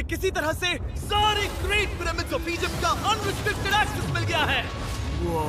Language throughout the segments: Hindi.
किसी तरह से सारे ग्रेट पिरामिड्स ऑफ इजिप्ट का अनरिस्ट्रिक्टेड एक्सेस मिल गया है।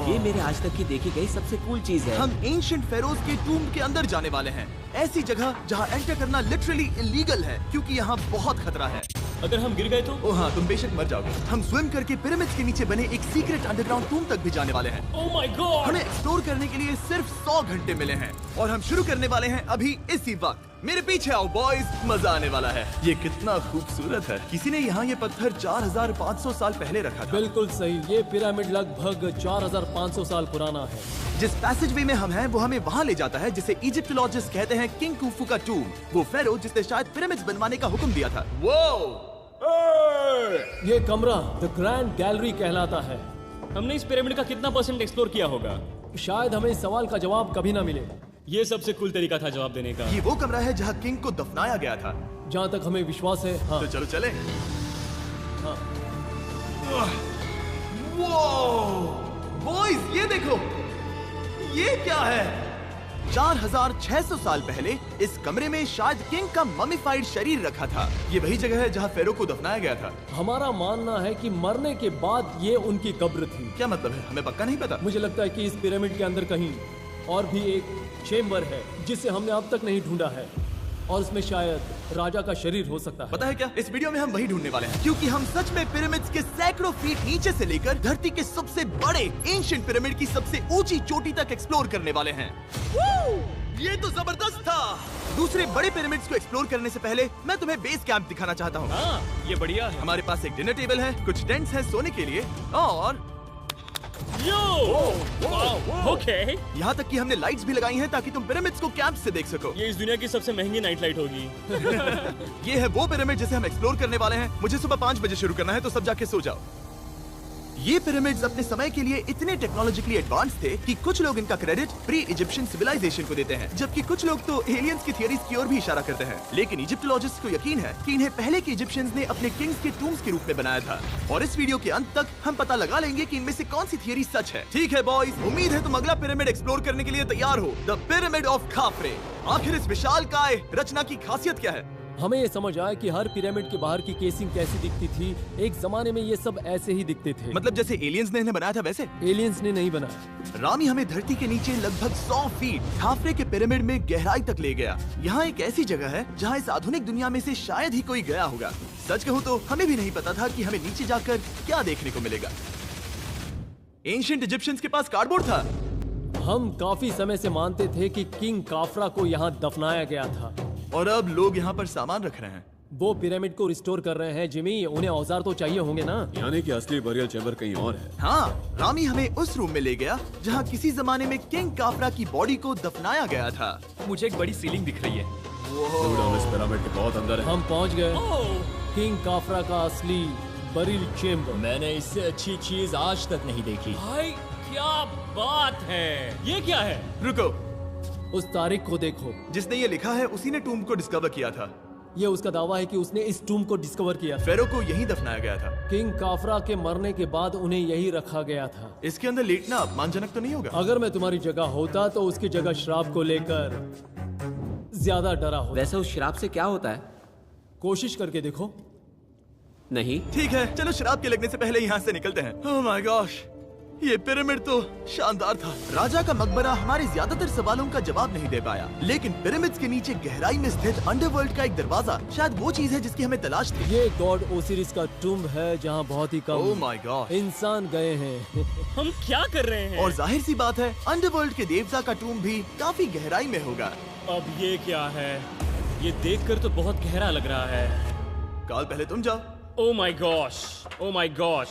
ये मेरे आज तक की देखी गई सबसे कूल चीज है। हम एंशिएंट फेरोज के टूम्ब के अंदर जाने वाले हैं, ऐसी जगह जहाँ एंटर करना लिटरली इलीगल है क्योंकि यहाँ बहुत खतरा है। अगर हम गिर गए तो? ओ हाँ, तुम बेशक मर जाओगे। हम स्विम करके पिरामिड्स के नीचे बने एक सीक्रेट अंडरग्राउंड टूम्ब तक भी जाने वाले हैं। Oh my God! हमें एक्सप्लोर करने के लिए सिर्फ 100 घंटे मिले हैं और हम शुरू करने वाले हैं अभी इसी वक्त। मेरे पीछे आओ बॉयज, मजा आने वाला है। ये कितना खूबसूरत है। किसी ने यहाँ ये पत्थर 4500 साल पहले रखा था। बिल्कुल सही, ये पिरामिड लगभग 4500 साल पुराना है। जिस पैसेजवे में हम हैं वो हमें वहाँ ले जाता है जिसे इजिप्टोलॉजिस्ट कहते हैं किंग कुफू का टूम्ब, वो फेरो जिसने शायद पिरामिड्स बनवाने का हुक्म दिया था। वो ये कमरा द ग्रैंड गैलरी कहलाता है। हमने इस पिरामिड का कितना % एक्सप्लोर किया होगा? शायद हमें इस सवाल का जवाब कभी ना मिले। ये सबसे कूल तरीका था जवाब देने का। ये वो कमरा है जहाँ किंग को दफनाया गया था। जहाँ तक हमें विश्वास है। हाँ। तो चलो चले। हाँ। बॉयज ये देखो, ये क्या है? 4600 साल पहले इस कमरे में शायद किंग का ममीफाइड शरीर रखा था। ये वही जगह है जहाँ फेरो को दफनाया गया था। हमारा मानना है कि मरने के बाद ये उनकी कब्र थी। क्या मतलब है? हमें पक्का नहीं पता। मुझे लगता है कि इस पिरामिड के अंदर कहीं और भी एक चेम्बर है जिसे हमने अब तक नहीं ढूंढा है और उसमें शायद राजा का शरीर हो सकता है। पता है क्या, इस वीडियो में हम वही ढूंढने वाले हैं क्योंकि हम सच में पिरामिड्स के सैकड़ों फीट नीचे से लेकर धरती के सबसे बड़े एंशिएंट पिरामिड की सबसे ऊंची चोटी तक एक्सप्लोर करने वाले हैं। ये तो जबरदस्त था। दूसरे बड़े पिरामिड्स को एक्सप्लोर करने से पहले मैं तुम्हें बेस कैंप दिखाना चाहता हूँ। हाँ, ये बढ़िया है। हमारे पास एक डिनर टेबल है, कुछ टेंट्स हैं सोने के लिए और ओके। यहाँ तक कि हमने लाइट्स भी लगाई हैं ताकि तुम पिरामिड्स को कैंप से देख सको। ये इस दुनिया की सबसे महंगी नाइट लाइट होगी। ये है वो पिरामिड जिसे हम एक्सप्लोर करने वाले हैं। मुझे सुबह 5 बजे शुरू करना है तो सब जाके सो जाओ। ये पिरामिड्स अपने समय के लिए इतने टेक्नोलॉजिकली एडवांस थे कि कुछ लोग इनका क्रेडिट प्री इजिप्शियन सिविलाइजेशन को देते हैं, जबकि कुछ लोग तो एलियंस की थियरीज की ओर भी इशारा करते हैं। लेकिन इजिप्टोलॉजिस्ट को यकीन है कि इन्हें पहले के इजिप्शियंस ने अपने किंग्स के टूम्स के रूप में बनाया था। और इस वीडियो के अंत तक हम पता लगा लेंगे कि इनमें से कौन सी थियरी सच है। ठीक है बॉयज, उम्मीद है तुम अगला पिरामिड एक्सप्लोर करने के लिए तैयार हो। The pyramid of खाफरे। आखिर इस विशालकाय रचना की खासियत क्या है? हमें ये समझ आया कि हर पिरामिड के बाहर की केसिंग कैसी दिखती थी। एक जमाने में ये सब ऐसे ही दिखते थे। मतलब जैसे एलियंस ने इन्हें बनाया था वैसे? एलियंस ने नहीं बनाया। रामी हमें धरती के नीचे लगभग 100 फीट खाफरे के पिरामिड में गहराई तक ले गया। यहाँ एक ऐसी जगह है जहाँ इस आधुनिक दुनिया में से शायद ही कोई गया होगा। सच कहूँ तो हमें भी नहीं पता था कि हमें नीचे जाकर क्या देखने को मिलेगा। एंशिएंट इजिप्शियंस के पास कार्डबोर्ड था। हम काफी समय से मानते थे कि किंग काफरा को यहाँ दफनाया गया था और अब लोग यहाँ पर सामान रख रहे हैं। वो पिरामिड को रिस्टोर कर रहे हैं। जिमी, उन्हें औजार तो चाहिए होंगे ना? यानी कि असली बरियल चैम्बर कहीं और है। हाँ, रामी हमें उस रूम में ले गया जहाँ किसी जमाने में किंग काफरा की बॉडी को दफनाया गया था। मुझे एक बड़ी सीलिंग दिख रही है। हम इस पिरामिड के बहुत अंदर है। हम पहुँच गए किंग काफरा का असली बरियल चेम्बर। मैंने इससे अच्छी चीज आज तक नहीं देखी। भाई क्या बात है! ये क्या है? रुको, उस तारीख को देखो। जिसने ये लिखा है उसी ने टूम्ब को डिस्कवर किया था। ये उसका दावा है कि उसने इस टूम्ब को डिस्कवर किया था। फेरो को यहीं दफनाया गया था। किंग काफरा के मरने के बाद उन्हें यही रखा गया था। इसके अंदर लेटना अपमानजनक तो नहीं होगा? अगर मैं तुम्हारी जगह होता तो उसकी जगह श्राप को लेकर ज्यादा डरा होता। वैसे उस शराब से क्या होता है? कोशिश करके देखो। नहीं। ठीक है, चलो शराब के लगने से पहले यहाँ से निकलते हैं। ओह माय गॉश, ये पिरामिड तो शानदार था। राजा का मकबरा हमारे ज्यादातर सवालों का जवाब नहीं दे पाया, लेकिन पिरामिड्स के नीचे गहराई में स्थित अंडरवर्ल्ड का एक दरवाजा शायद वो चीज है जिसकी हमें तलाश थी। ये गॉड ओसिरिस का टूम्ब है जहाँ बहुत ही कम ओह माय गॉड इंसान गए हैं। हम क्या कर रहे हैं? और जाहिर सी बात है अंडरवर्ल्ड के देवता का टूम्ब भी काफी गहराई में होगा। अब ये क्या है? ये देखकर तो बहुत गहरा लग रहा है। काल, पहले तुम जाओ। Oh my gosh, oh my gosh,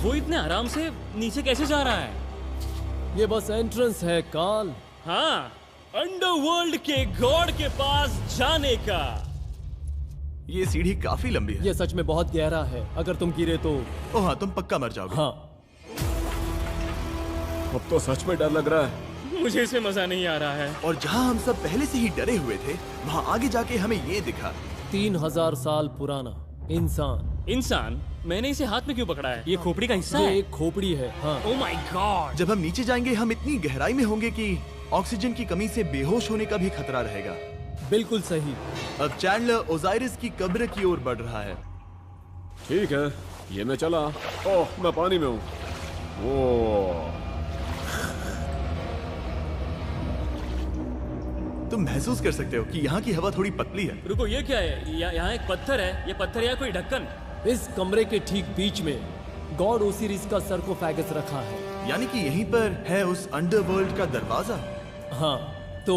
वो इतने आराम से नीचे कैसे जा रहा है? ये बस एंट्रेंस है काल। हाँ, अंडरवर्ल्ड के गॉड के पास जाने का। ये सीढ़ी काफी लंबी है। ये सच में बहुत गहरा है। अगर तुम गिरे तो ओह हाँ, तुम पक्का मर जाओगे। हाँ। अब तो सच में डर लग रहा है। मुझे इसमें मजा नहीं आ रहा है। और जहाँ हम सब पहले से ही डरे हुए थे, वहाँ आगे जाके हमें ये दिखा। 3000 साल पुराना इंसान। इंसान? मैंने इसे हाथ में क्यों पकड़ा है? ये खोपड़ी का हिस्सा ये है? एक खोपड़ी है। हाँ। Oh my God! जब हम नीचे जाएंगे हम इतनी गहराई में होंगे कि ऑक्सीजन की कमी से बेहोश होने का भी खतरा रहेगा। बिल्कुल सही। अब चैंडलर ओजाइरिस की कब्र की ओर बढ़ रहा है। ठीक है, ये मैं चला। ओह, मैं पानी में हूँ। ओह, तुम महसूस कर सकते हो कि यहाँ की हवा थोड़ी पतली है। रुको, ये क्या है? यहाँ एक पत्थर है। ये पत्थर या कोई ढक्कन? इस कमरे के ठीक बीच में गॉड ओसिरिस का सरकोफेगस रखा है। यानी कि यहीं पर है उस अंडरवर्ल्ड का दरवाजा। हाँ, तो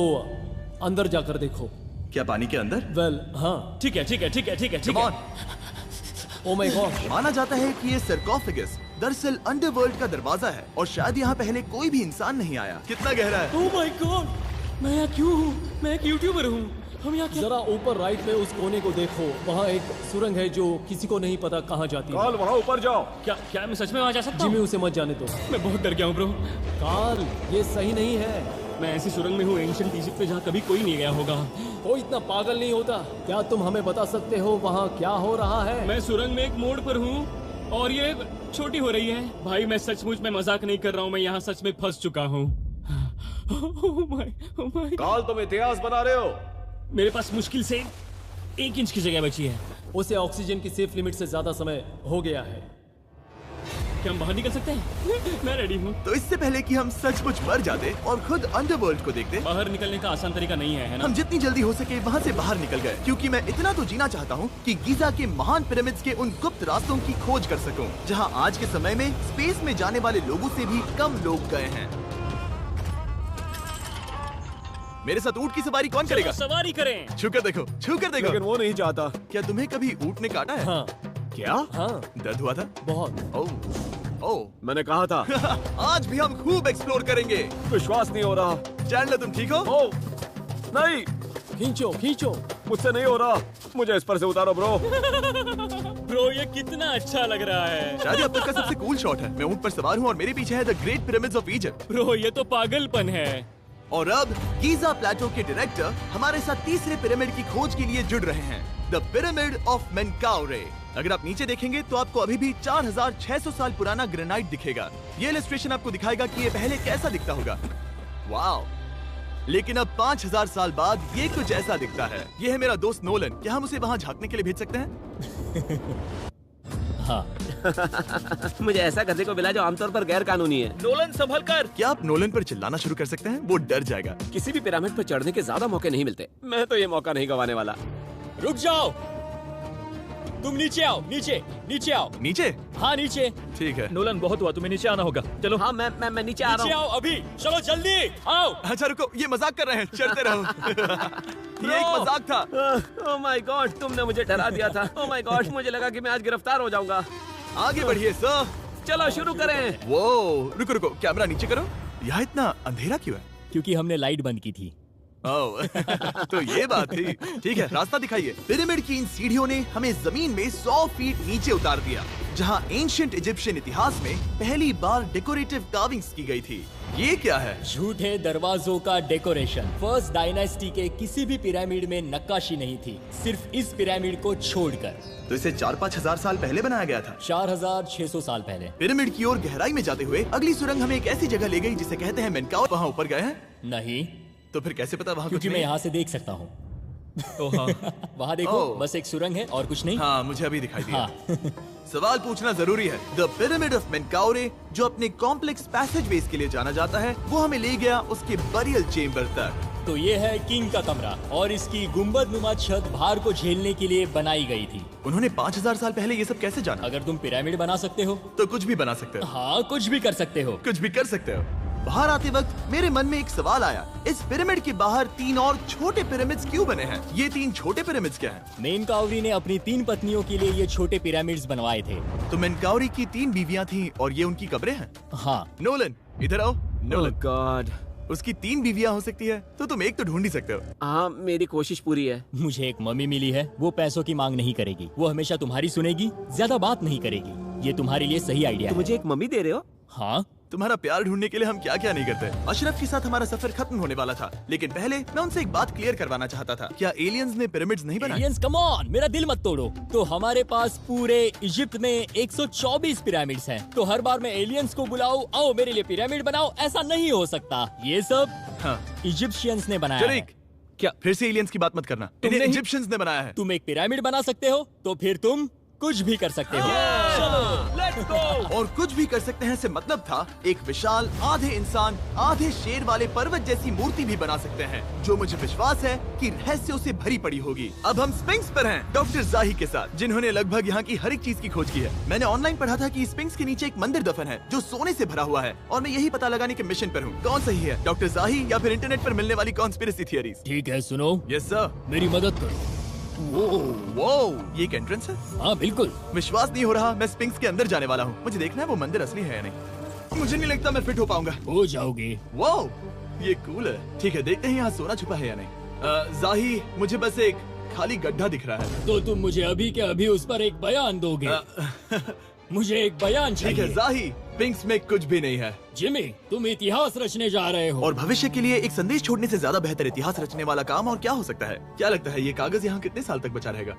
अंदर जाकर देखो। क्या पानी के अंदर? वेल, हाँ। ठीक है, ठीक है, ठीक है, ठीक है, ठीक Come है। on। Oh my God. माना जाता है कि ये सरकोफेगस दरअसल अंडरवर्ल्ड का दरवाजा है और शायद यहाँ पहले कोई भी इंसान नहीं आया। कितना गहरा है? ओह माय गॉड, मैं यहाँ क्यों हूँ? मैं एक यूट्यूबर हूँ। हम यहाँ क्या? जरा ऊपर राइट में उस कोने को देखो, वहाँ एक सुरंग है जो किसी को नहीं पता कहाँ जाती है। काल वहाँ ऊपर जाओ। क्या मैं सच में वहाँ जा सकता जिमी हूँ? उसे मत जाने दो। मैं बहुत डर गया हूँ ब्रो। कार्ल, ये सही नहीं है। मैं ऐसी सुरंग में हूँ एंशिएंट इजिप्ट में जहाँ कभी कोई नहीं गया होगा। कोई इतना पागल नहीं होता। क्या तुम हमें बता सकते हो वहाँ क्या हो रहा है? मैं सुरंग में एक मोड़ पर हूँ और ये छोटी हो रही है। भाई मैं सचमुच में मजाक नहीं कर रहा हूँ, मैं यहाँ सच में फंस चुका हूँ। Oh my. काल, तुम इतिहास बना रहे हो। मेरे पास मुश्किल से 1 इंच की जगह बची है। उसे ऑक्सीजन की सेफ लिमिट से ज्यादा समय हो गया है। क्या हम बाहर निकल सकते हैं? मैं रेडी हूँ। तो इससे पहले कि हम सचमुच मर जाते और खुद अंडरवर्ल्ड को देखते, बाहर निकलने का आसान तरीका नहीं है ना? हम जितनी जल्दी हो सके वहाँ से बाहर निकल गए, क्योंकि मैं इतना तो जीना चाहता हूँ कि गीजा के महान पिरामिड्स के उन गुप्त रास्तों की खोज कर सकूं, जहाँ आज के समय में स्पेस में जाने वाले लोगों से भी कम लोग गए हैं। मेरे साथ ऊंट की सवारी कौन करेगा? चलो सवारी करें। छूकर देखो, छूकर देखो। लेकिन वो नहीं चाहता। क्या तुम्हें कभी ऊंट ने काटा है? हाँ क्या? हाँ, दर्द हुआ था? बहुत। ओह ओह। मैंने कहा था। आज भी हम खूब एक्सप्लोर करेंगे। विश्वास नहीं हो रहा। चैंडलर, तुम ठीक हो? ओह, नहीं, खींचो खींचो। मुझसे नहीं हो रहा। मुझे इस पर से उतारो ब्रो। ब्रो ये कितना अच्छा लग रहा है। शायद ये अब तक का सबसे कूल शॉट है। मैं ऊंट पर सवार हूँ और मेरे पीछे है the great pyramids of Egypt. Bro ये तो पागलपन है। और अब गीजा प्लेटो के डायरेक्टर हमारे साथ तीसरे पिरामिड की खोज के लिए जुड़ रहे हैं, द पिरामिड ऑफ मेनकाउरे। अगर आप नीचे देखेंगे तो आपको अभी भी 4600 साल पुराना ग्रेनाइट दिखेगा। ये इलस्ट्रेशन आपको दिखाएगा कि ये पहले कैसा दिखता होगा। वाओ! लेकिन अब 5000 साल बाद ये कुछ ऐसा दिखता है। ये है मेरा दोस्त नोलन। क्या हम उसे वहाँ झांकने के लिए भेज सकते हैं? हाँ। मुझे ऐसा करने को मिला जो आमतौर पर गैर कानूनी है। नोलन संभल कर। क्या आप नोलन पर चिल्लाना शुरू कर सकते हैं? वो डर जाएगा। किसी भी पिरामिड पर चढ़ने के ज्यादा मौके नहीं मिलते। मैं तो ये मौका नहीं गंवाने वाला। रुक जाओ, तुम नीचे आओ। नीचे नीचे आओ। नीचे? हाँ नीचे। ठीक है। नोलन बहुत हुआ, तुम्हें नीचे आना होगा। चलो। हाँ मैं नीचे आ नीचे रहा हूँ। आओ अभी, चलो जल्दी आओ। अच्छा रुको, ये मजाक कर रहे हैं। चढ़ते रहो। ये एक मजाक था। ओह माय गॉड, तुमने मुझे डरा दिया था। ओह माय गॉड, मुझे लगा कि मैं आज गिरफ्तार हो जाऊंगा। आगे बढ़िए सर। चलो शुरू करें। वो रुको रुको, कैमरा नीचे करो। यहाँ इतना अंधेरा क्यों है? क्योंकि हमने लाइट बंद की थी। ओह, तो ये बात थी। ठीक है, रास्ता दिखाइए। पिरामिड की इन सीढ़ियों ने हमें जमीन में 100 फीट नीचे उतार दिया, जहाँ एंशिएंट इजिप्शियन इतिहास में पहली बार डेकोरेटिव कार्विंग्स की गई थी। ये क्या है? झूठे दरवाजों का डेकोरेशन। फर्स्ट डायनेस्टी के किसी भी पिरामिड में नक्काशी नहीं थी, सिर्फ इस पिरामिड को छोड़कर। तो इसे 4-5 हजार साल पहले बनाया गया था। 4600 साल पहले। पिरामिड की ओर गहराई में जाते हुए अगली सुरंग हमें एक ऐसी जगह ले गई जिसे कहते हैं मेनकाउरे। वहाँ ऊपर गए हैं? नहीं, तो फिर कैसे पता वहाँ कुछ क्योंकि मैं नहीं? यहाँ से देख सकता हूँ। वहाँ देखो, ओह। बस एक सुरंग है और कुछ नहीं। हाँ, मुझे अभी दिखाई दिया। हाँ। सवाल पूछना जरूरी है। द पिरामिड ऑफ मेनकाउरे, जो अपने कॉम्प्लेक्स पैसेजवेज के लिए जाना जाता है, वो हमें ले गया उसके बरियल चेम्बर तक। तो ये है किंग का कमरा और इसकी गुंबदनुमा छत भार को झेलने के लिए बनाई गई थी। उन्होंने 5000 साल पहले ये सब कैसे जाना? अगर तुम पिरामिड बना सकते हो तो कुछ भी बना सकते हो। हाँ, कुछ भी कर सकते हो। कुछ भी कर सकते हो। बाहर आते वक्त मेरे मन में एक सवाल आया, इस पिरामिड के बाहर 3 और छोटे पिरामिड्स क्यों बने हैं? ये 3 छोटे पिरामिड्स क्या हैं? मेनकाउरी ने अपनी 3 पत्नियों के लिए ये छोटे पिरामिड्स बनवाए थे। तो मेनकाउरी की 3 बीवियां थीं और ये उनकी कब्रें हैं। हाँ, नोलन, इधर आओ। ओह नोलन, गॉड। उसकी 3 बीवियां हो सकती है, तो तुम एक तो ढूंढ ही सकते हो। हाँ, मेरी कोशिश पूरी है। मुझे एक मम्मी मिली है, वो पैसों की मांग नहीं करेगी, वो हमेशा तुम्हारी सुनेगी, ज्यादा बात नहीं करेगी। ये तुम्हारे लिए सही आइडिया तो है। मुझे एक मम्मी दे रहे हो? हाँ, तुम्हारा प्यार ढूंढने के लिए हम क्या क्या नहीं करते। अशरफ के साथ हमारा सफर खत्म होने वाला था, लेकिन पहले मैं उनसे एक बात क्लियर करवाना चाहता था। क्या एलियंस ने पिरामिड्स नहीं बनाए? एलियंस, कम ऑन, मेरा दिल मत तोड़ो। तो हमारे पास पूरे इजिप्ट में 124 पिरामिड्स हैं। तो हर बार मैं एलियंस को बुलाऊं, आओ मेरे लिए पिरामिड बनाओ, ऐसा नहीं हो सकता। ये सब हाँ। इजिप्शियंस ने बनाया है। शरीक, क्या फिर से एलियंस की बात मत करना। तुमने इन्हें ही- इजिप्शियंस ने बनाया है। तुम एक पिरामिड बना सकते हो, तो फिर तुम कुछ भी कर सकते हो। Let's go. और कुछ भी कर सकते हैं से मतलब था एक विशाल आधे इंसान आधे शेर वाले पर्वत जैसी मूर्ति भी बना सकते हैं, जो मुझे विश्वास है कि रहस्यों से भरी पड़ी होगी। अब हम स्फिंक्स पर हैं, डॉक्टर जाही के साथ, जिन्होंने लगभग यहाँ की हर एक चीज की खोज की है। मैंने ऑनलाइन पढ़ा था कि स्फिंक्स के नीचे एक मंदिर दफन है जो सोने से भरा हुआ है, और मैं यही पता लगाने के मिशन पर हूँ। कौन सही है, डॉक्टर जाही या फिर इंटरनेट पर मिलने वाली कॉन्स्पिरेसी थियरीज? ठीक है, सुनो, यस सर। मेरी मदद करो। वो ये एक एंट्रेंस है? हाँ बिल्कुल। विश्वास नहीं हो रहा, मैं स्फिंक्स के अंदर जाने वाला हूँ। मुझे देखना है वो मंदिर असली है या नहीं। मुझे नहीं लगता मैं फिट हो पाऊंगा। हो जाओगे। वो ये कूल है। ठीक है, देखते हैं यहाँ सोना छुपा है या नहीं। जाही, मुझे बस एक खाली गड्ढा दिख रहा है। तो तुम मुझे अभी के अभी उस पर एक बयान दोगे? मुझे एक बयान ठीक है चाहिए। जाही, स्फिंक्स में कुछ भी नहीं है। जिमी, तुम इतिहास रचने जा रहे हो। और भविष्य के लिए एक संदेश छोड़ने से ज्यादा बेहतर इतिहास रचने वाला काम और क्या हो सकता है? क्या लगता है ये कागज यहाँ कितने साल तक बचा रहेगा?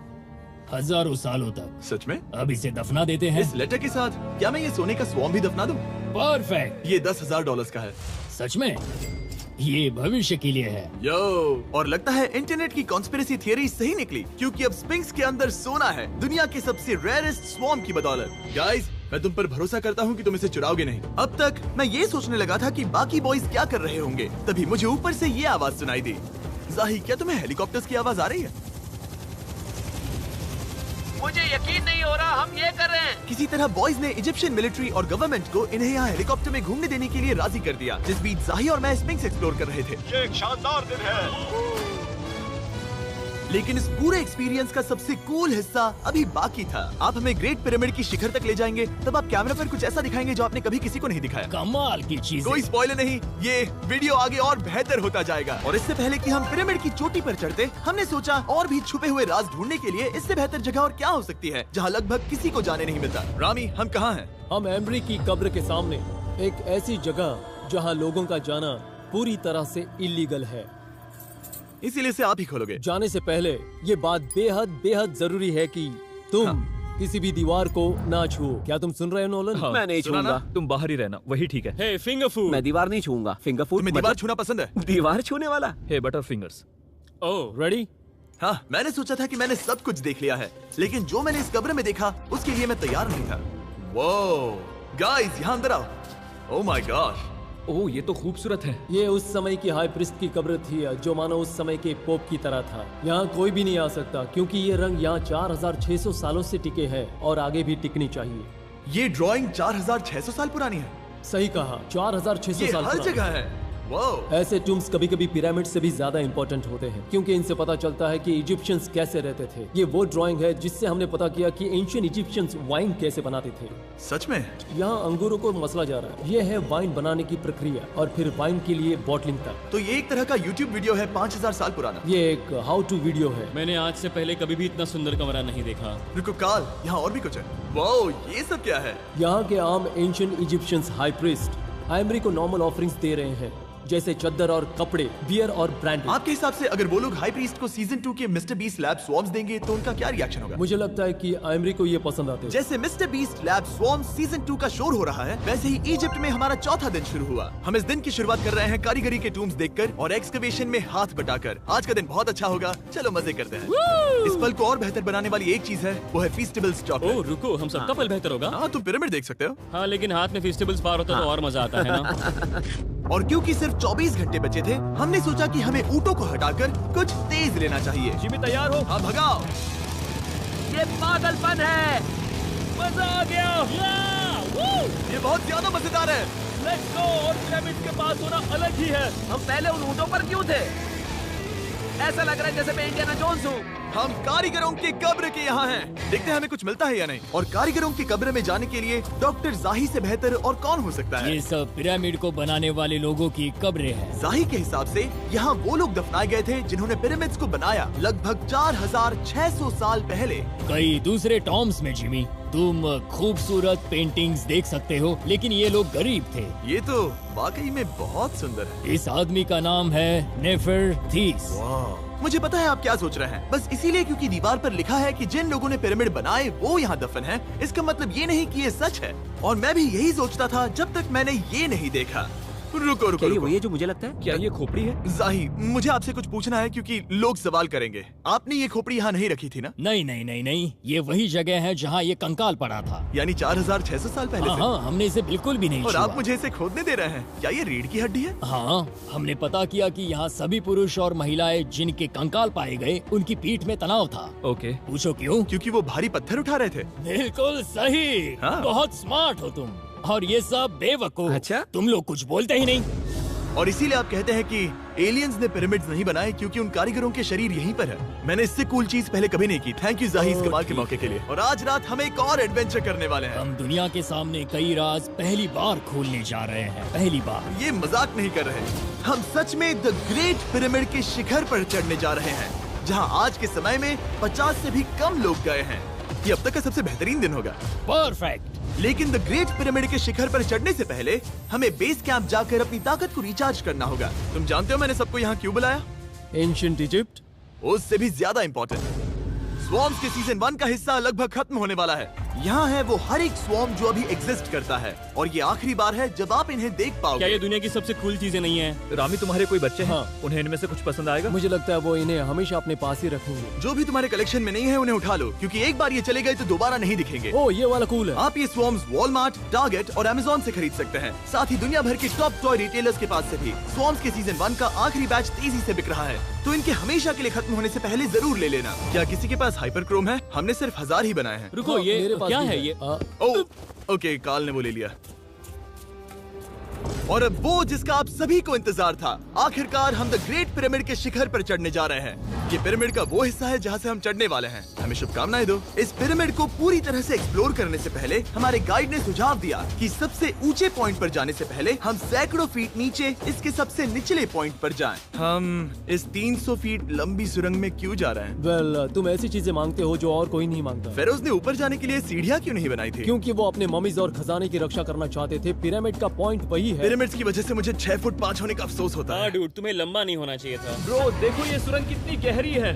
हजारों सालों तक। सच में? अब इसे दफना देते हैं। इस लेटर के साथ क्या मैं ये सोने का स्वॉर्म भी दफना दूं? परफेक्ट। ये $10,000 का है। सच में? ये भविष्य के लिए है। यो, और लगता है इंटरनेट की कॉन्स्पिरेसी थियरी सही निकली, क्योंकि अब स्फिंक्स के अंदर सोना है, दुनिया के सबसे रेयरेस्ट स्वॉर्म की बदौलत। गाइस, मैं तुम पर भरोसा करता हूँ कि तुम इसे चुराओगे नहीं। अब तक मैं ये सोचने लगा था कि बाकी बॉयज क्या कर रहे होंगे, तभी मुझे ऊपर से ये आवाज सुनाई दी। जाही, क्या तुम्हें हेलीकॉप्टर्स की आवाज आ रही है? मुझे यकीन नहीं हो रहा हम ये कर रहे हैं। किसी तरह बॉयज ने इजिप्शियन मिलिट्री और गवर्नमेंट को इन्हें यहाँ हेलीकॉप्टर में घूमने देने के लिए राजी कर दिया, जिस बीच जाही और मैं स्फिंक्स एक्सप्लोर कर रहे थे। ये एक शानदार दिन है। लेकिन इस पूरे एक्सपीरियंस का सबसे कूल हिस्सा अभी बाकी था। आप हमें ग्रेट पिरामिड की शिखर तक ले जाएंगे, तब आप कैमरा पर कुछ ऐसा दिखाएंगे जो आपने कभी किसी को नहीं दिखाया। कमाल की चीज। कोई स्पॉइलर नहीं, ये वीडियो आगे और बेहतर होता जाएगा। और इससे पहले कि हम पिरामिड की चोटी पर चढ़ते, हमने सोचा और भी छुपे हुए राज ढूंढने के लिए इससे बेहतर जगह और क्या हो सकती है, जहाँ लगभग किसी को जाने नहीं मिलता। रामी, हम कहाँ हैं? हम एम्ब्री की कब्र के सामने, एक ऐसी जगह जहां लोगों का जाना पूरी तरह से इलीगल है। इसीलिए इसे आप ही खोलोगे। जाने से पहले ये बात बेहद बेहद जरूरी है कि तुम किसी भी दीवार को ना छुओ। क्या तुम सुन रहे हो नोलन? मैं नहीं सुना छूंगा। ना? तुम बाहर ही रहना, वही ठीक है। हे फिंगर फूड। मैं दीवार नहीं छूंगा। फिंगर फूड तुम्हें दीवार छूना पसंद है? दीवार छूने वाला? हे बटर फिंगर्स। ओह, रेडी? हाँ, मैंने सोचा था कि मैंने सब कुछ देख लिया है, लेकिन जो मैंने इस कब्र में देखा उसके लिए मैं तैयार नहीं था। वो गाइस, यहाँ अंदर आओ। ओह माय गॉड, ओह, ये तो खूबसूरत है। ये उस समय की हाई प्रिस्ट की कब्र थी, जो मानो उस समय के पोप की तरह था। यहाँ कोई भी नहीं आ सकता क्योंकि ये रंग यहाँ 4600 सालों से टिके हैं और आगे भी टिकनी चाहिए। ये ड्राइंग 4600 साल पुरानी है। सही कहा, 4600 ये साल हर पुरानी। जगह है। वो ऐसे टूम्स कभी कभी पिरामिड से भी ज्यादा इंपॉर्टेंट होते हैं, क्योंकि इनसे पता चलता है कि इजिप्शियंस कैसे रहते थे। ये वो ड्राइंग है जिससे हमने पता किया कि एंशियंट इजिप्शियंस वाइन कैसे बनाते थे। सच में? यहाँ अंगूरों को मसला जा रहा है। ये है वाइन बनाने की प्रक्रिया और फिर वाइन के लिए बॉटलिंग तक। तो ये एक तरह का YouTube वीडियो है 5000 साल पुराना। ये एक हाउ टू वीडियो है। मैंने आज से पहले कभी भी इतना सुंदर कमरा नहीं देखा। रुको काल, यहाँ और भी कुछ है। वो ये सब क्या है? यहाँ के आम एंशियंट इजिप्शियंस हाई प्रीस्ट आइमरी को नॉर्मल ऑफरिंग्स दे रहे हैं, जैसे चद्दर और कपड़े, बियर और ब्रांडी। आपके हिसाब से अगर वो लोग हाई प्रीस्ट को सीजन 2 के मिस्टर बीस्ट लैब स्वॉर्म्स देंगे तो उनका क्या रिएक्शन होगा? मुझे लगता है कि आइमरी को ये पसंद आते हैं। जैसे मिस्टर बीस्ट लैब स्वॉर्म्स सीजन 2 का शोर हो रहा है, वैसे ही इजिप्ट में हमारा चौथा दिन शुरू हुआ। हम इस दिन की शुरुआत कर रहे हैं कारीगरी के टूम्स देखकर और एक्सकवेशन में हाथ बटाकर। आज का दिन बहुत अच्छा होगा, चलो मजे करते हैं। इस पल को और बेहतर बनाने वाली एक चीज है, वो है फीस्टेबल्स चॉकलेट। ओह रुको, हम सबका पल बेहतर होगा। हाँ, तुम पिरामिड देख सकते हो। हाँ, लेकिन हाथ में फेस्टिवल्स पार होता तो और मजा आता है ना। और क्योंकि सिर्फ 24 घंटे बचे थे, हमने सोचा कि हमें ऊँटों को हटाकर कुछ तेज लेना चाहिए। जिमी तैयार हो? हाँ, भगाओ। ये पागलपन है। मजा आ गया। ये बहुत ज्यादा मजेदार है। Let's go. और पिरामिड के पास होना अलग ही है। हम पहले उन ऊँटों पर क्यों थे? ऐसा लग रहा है जैसे मैं इंडियाना जोन्स हूँ। हम कारीगरों के कब्र के यहाँ हैं। देखते हैं हमें कुछ मिलता है या नहीं। और कारीगरों की कब्र में जाने के लिए डॉक्टर जाही से बेहतर और कौन हो सकता है? ये सब पिरामिड को बनाने वाले लोगों की कब्रें हैं। जाही के हिसाब से यहाँ वो लोग दफनाए गए थे जिन्होंने पिरामिड्स को बनाया लगभग 4600 साल पहले। कई दूसरे टॉम्स में जिमी, तुम खूबसूरत पेंटिंग्स देख सकते हो, लेकिन ये लोग गरीब थे। ये तो वाकई में बहुत सुंदर है। इस आदमी का नाम है नेफरथीस। मुझे पता है आप क्या सोच रहे हैं, बस इसीलिए क्योंकि दीवार पर लिखा है कि जिन लोगों ने पिरामिड बनाए वो यहाँ दफन है, इसका मतलब ये नहीं कि ये सच है। और मैं भी यही सोचता था जब तक मैंने ये नहीं देखा। रुको रुको क्या ये रुको। वही है जो मुझे लगता है? क्या ये खोपड़ी है? जाही, मुझे आपसे कुछ पूछना है क्योंकि लोग सवाल करेंगे। आपने ये खोपड़ी यहाँ नहीं रखी थी ना? नहीं नहीं नहीं नहीं, ये वही जगह है जहाँ ये कंकाल पड़ा था। यानी 4600 साल पहले हाँ से? हाँ, हमने इसे बिल्कुल भी नहीं और छुआ। आप मुझे इसे खोदने दे रहे हैं? क्या ये रीढ़ की हड्डी है? हाँ, हमने पता किया कि यहाँ सभी पुरुष और महिलाएं जिनके कंकाल पाए गए उनकी पीठ में तनाव था। ओके। पूछो क्यों? क्योंकि वो भारी पत्थर उठा रहे थे। बिल्कुल सही। हाँ। बहुत स्मार्ट हो तुम। और ये सब बेवकूफ। अच्छा? तुम लोग कुछ बोलते ही नहीं। और इसीलिए आप कहते हैं कि एलियंस ने पिरामिड्स नहीं बनाए क्योंकि उन कारीगरों के शरीर यहीं पर है। मैंने इससे कूल चीज पहले कभी नहीं की। थैंक यू जाही इस कमाल के मौके के लिए। और आज रात हम एक और एडवेंचर करने वाले हैं। हम दुनिया के सामने कई राज पहली बार खोलने जा रहे हैं। पहली बार। ये मजाक नहीं कर रहे। हम सच में द ग्रेट पिरामिड के शिखर पर चढ़ने जा रहे हैं, जहां आज के समय में 50 से भी कम लोग गए हैं। ये अब तक का सबसे बेहतरीन दिन होगा। परफेक्ट। लेकिन द ग्रेट पिरामिड के शिखर पर चढ़ने से पहले हमें बेस कैंप जाकर अपनी ताकत को रिचार्ज करना होगा। तुम जानते हो मैंने सबको यहाँ क्यों बुलाया? Ancient Egypt. उससे भी ज्यादा इम्पोर्टेंट, स्वॉर्म्स के सीजन 1 का हिस्सा लगभग खत्म होने वाला है। यहाँ है वो हर एक स्वॉर्म जो अभी एग्जिस्ट करता है, और ये आखिरी बार है जब आप इन्हें देख क्या पाओगे। ये दुनिया की सबसे कूल चीजें नहीं है? रामी, तुम्हारे कोई बच्चे हैं? हाँ। उन्हें इनमें से कुछ पसंद आएगा? मुझे लगता है वो इन्हें हमेशा अपने पास ही रखेंगे। जो भी तुम्हारे कलेक्शन में नहीं है उन्हें उठा लो, क्योंकि एक बार ये चले गए तो दोबारा नहीं दिखेंगे। ओ, ये वाला कूल है। आप ये स्वॉर्म्स वॉलमार्ट, टारगेट और अमेज़न से खरीद सकते हैं। साथ ही दुनिया भर के टॉप टॉय रिटेलर्स के पास से भी। स्वॉर्म्स के सीजन 1 का आखिरी बैच तेजी से बिक रहा है, तो इनके हमेशा के लिए खत्म होने से पहले जरूर ले लेना। क्या किसी के पास हाइपर क्रोम है? हमने सिर्फ 1000 ही बनाए हैं। रुको, हाँ, ये मेरे पास क्या भी है ये? ओके, काल ने वो ले लिया। और अब वो जिसका आप सभी को इंतजार था, आखिरकार हम द ग्रेट पिरामिड के शिखर पर चढ़ने जा रहे हैं। ये पिरामिड का वो हिस्सा है जहाँ से हम चढ़ने वाले हैं। हमें शुभकामनाएं दो। इस पिरामिड को पूरी तरह से एक्सप्लोर करने से पहले हमारे गाइड ने सुझाव दिया कि सबसे ऊंचे पॉइंट पर जाने से पहले हम सैकड़ों फीट नीचे इसके सबसे निचले पॉइंट पर जाएं। हम इस 300 फीट लंबी सुरंग में क्यों जा रहे हैं? वेल, तुम ऐसी चीजें मांगते हो जो और कोई नहीं मांगता। फेरोज ने ऊपर जाने के लिए सीढ़ियाँ क्यों नहीं बनाई थी? क्योंकि वो अपने ममीज और खजाने की रक्षा करना चाहते थे। पिरामिड का पॉइंट वही है। पिरामिड्स की वजह से मुझे 6 फुट 5 होने का अफसोस होता हाँ है। डूड, तुम्हें लंबा नहीं होना चाहिए था। ब्रो, देखो ये सुरंग कितनी गहरी है।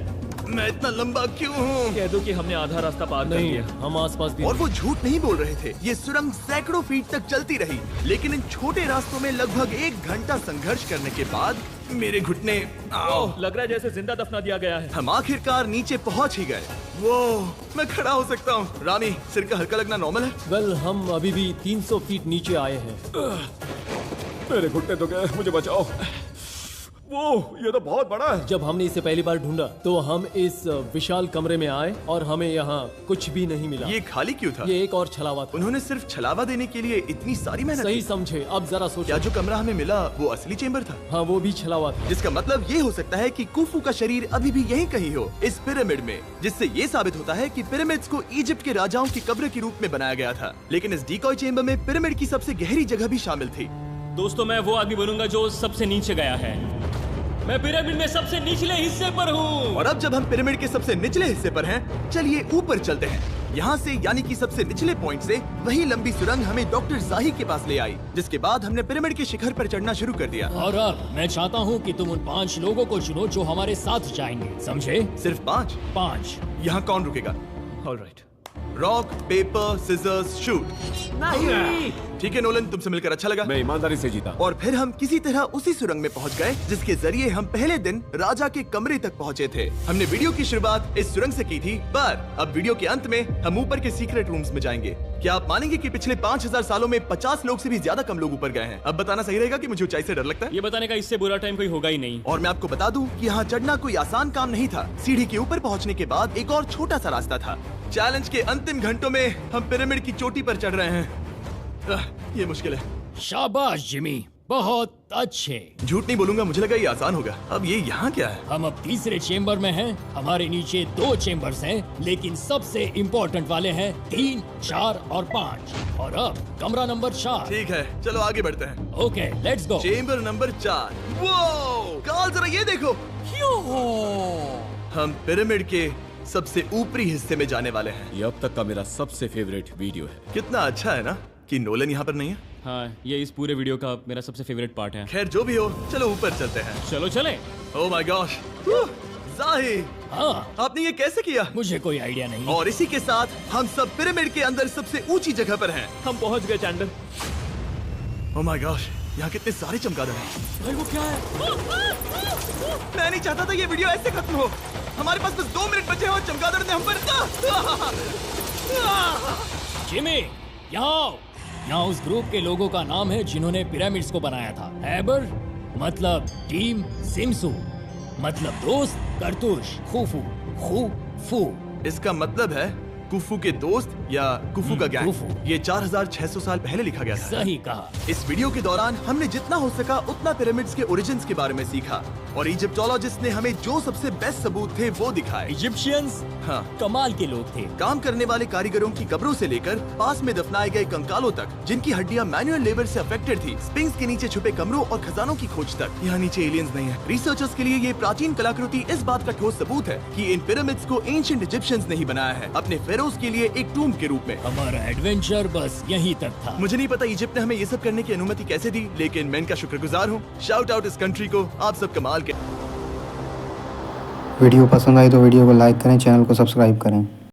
मैं इतना लंबा क्यों हूँ? कह दो कि हमने आधा रास्ता पार कर नहीं, लिया। हम आसपास भी और वो झूठ नहीं बोल रहे थे। ये सुरंग सैकड़ों फीट तक चलती रही, लेकिन इन छोटे रास्तों में लगभग 1 घंटा संघर्ष करने के बाद मेरे घुटने ओह, लग रहा है जैसे जिंदा दफना दिया गया है। हम आखिरकार नीचे पहुंच ही गए। वो मैं खड़ा हो सकता हूँ। रामी, सिर का हल्का लगना नॉर्मल है? वेल, हम अभी भी 300 फीट नीचे आए हैं। मेरे घुटने तो गए, मुझे बचाओ। वो ये तो बहुत बड़ा है। जब हमने इसे पहली बार ढूंढा तो हम इस विशाल कमरे में आए और हमें यहाँ कुछ भी नहीं मिला। ये खाली क्यों था? ये एक और छलावा था। उन्होंने सिर्फ छलावा देने के लिए इतनी सारी मेहनत सही की? समझे। अब जरा सोचो। क्या जो कमरा हमें मिला वो असली चेंबर था? हाँ, वो भी छलावा था। जिसका मतलब ये हो सकता है कि कुफू का शरीर अभी भी यहीं कहीं हो, इस पिरामिड में, जिससे ये साबित होता है कि पिरामिड्स को इजिप्ट के राजाओं की कब्र के रूप में बनाया गया था। लेकिन इस डिकॉय चेंबर में पिरामिड की सबसे गहरी जगह भी शामिल थी। दोस्तों, मैं वो आदमी बनूंगा जो सबसे नीचे गया है। मैं पिरामिड में सबसे निचले हिस्से पर हूँ। और अब जब हम पिरामिड के सबसे निचले हिस्से पर हैं, चलिए ऊपर चलते हैं। यहाँ से यानी कि सबसे निचले पॉइंट से वही लंबी सुरंग हमें डॉक्टर जाही के पास ले आई, जिसके बाद हमने पिरामिड के शिखर पर चढ़ना शुरू कर दिया। और अब मैं चाहता हूँ कि तुम उन 5 लोगों को चुनो जो हमारे साथ जाएंगे, समझे? सिर्फ 5? 5। यहाँ कौन रुकेगा? Alright. Rock, paper, scissors, shoot. नहीं। ठीक है नोलन, तुमसे मिलकर अच्छा लगा। मैं ईमानदारी से जीता। और फिर हम किसी तरह उसी सुरंग में पहुंच गए जिसके जरिए हम पहले दिन राजा के कमरे तक पहुंचे थे। हमने वीडियो की शुरुआत इस सुरंग से की थी, पर अब वीडियो के अंत में हम ऊपर के सीक्रेट रूम्स में जाएंगे। क्या आप मानेंगे कि पिछले 5000 सालों में 50 लोग से भी ज्यादा कम लोग ऊपर गए हैं? अब बताना सही रहेगा कि मुझे ऊंचाई से डर लगता है। ये बताने का इससे बुरा टाइम कोई होगा ही नहीं। और मैं आपको बता दूं कि यहाँ चढ़ना कोई आसान काम नहीं था। सीढ़ी के ऊपर पहुँचने के बाद एक और छोटा सा रास्ता था। चैलेंज के अंतिम घंटों में हम पिरामिड की चोटी पर चढ़ रहे हैं। ये मुश्किल है। शाबाश जिमी, बहुत अच्छे। झूठ नहीं बोलूंगा, मुझे लगा ये आसान होगा। अब ये यहाँ क्या है? हम अब तीसरे चेम्बर में हैं। हमारे नीचे 2 चेम्बर्स हैं, लेकिन सबसे इम्पोर्टेंट वाले हैं 3, 4 और 5। और अब कमरा नंबर 4। ठीक है, चलो आगे बढ़ते हैं। Okay, let's go. Chamber number 4। वो काल, जरा ये देखो। हम पिरामिड के सबसे ऊपरी हिस्से में जाने वाले हैं। ये अब तक का मेरा सबसे फेवरेट वीडियो है। कितना अच्छा है ना कि नोलन यहाँ पर नहीं है। हाँ, ये इस पूरे वीडियो का मेरा सबसे फेवरेट पार्ट है। खैर जो भी हो, चलो ऊपर चलते हैं। चलो चले। ओह माय गॉश, जाही, हाँ, आपने ये कैसे किया? मुझे कोई आइडिया नहीं। और इसी के साथ हम सब पिरामिड के अंदर सबसे ऊंची जगह पर हैं। हम पहुंच गए चैंडल। ओह माय गॉश, यहाँ कितने सारे चमगादड़ हैं। भाई वो क्या है? मैं नहीं चाहता था ये वीडियो ऐसे खत्म हो। हमारे पास बस 2 मिनट बचे हैं और चमगादड़ ने हम पर जिमी, यहाँ आओ। यहाँ उस ग्रुप के लोगों का नाम है जिन्होंने पिरामिड्स को बनाया था। एबर मतलब टीम, सिमसू मतलब दोस्त, करतूश, खूफू, खूफू। इसका मतलब है कुफू के दोस्त या कुफू का गैंग। कुफू। ये 4600 साल पहले लिखा गया था। सही कहा। इस वीडियो के दौरान हमने जितना हो सका उतना पिरामिड्स के ओरिजिन्स के बारे में सीखा और इजिप्टोलॉजिस्ट ने हमें जो सबसे बेस्ट सबूत थे वो दिखाए। इजिप्शियंस हाँ, कमाल के लोग थे। काम करने वाले कारीगरों की कब्रों से लेकर पास में दफनाए गए कंकालों तक, जिनकी हड्डियां मैनुअल लेबर से अफेक्टेड थी, स्पिंक्स के नीचे छुपे कमरों और खजानों की खोज तक। यहाँ नीचे एलियंस नहीं है। रिसर्चर्स के लिए ये प्राचीन कलाकृति इस बात का ठोस सबूत है कि इन पिरामिड्स को एंशिएंट इजिप्शियंस ने ही बनाया है, अपने फेरोज के लिए एक टूम्ब के रूप में। हमारा एडवेंचर बस यहीं तक था। मुझे नहीं पता इजिप्ट ने हमें ये सब करने की अनुमति कैसे दी, लेकिन मैं इनका शुक्रगुजार हूँ। शाउट आउट इस कंट्री को, आप सब कमाल के। वीडियो पसंद आई तो वीडियो को लाइक करें, चैनल को सब्सक्राइब करें।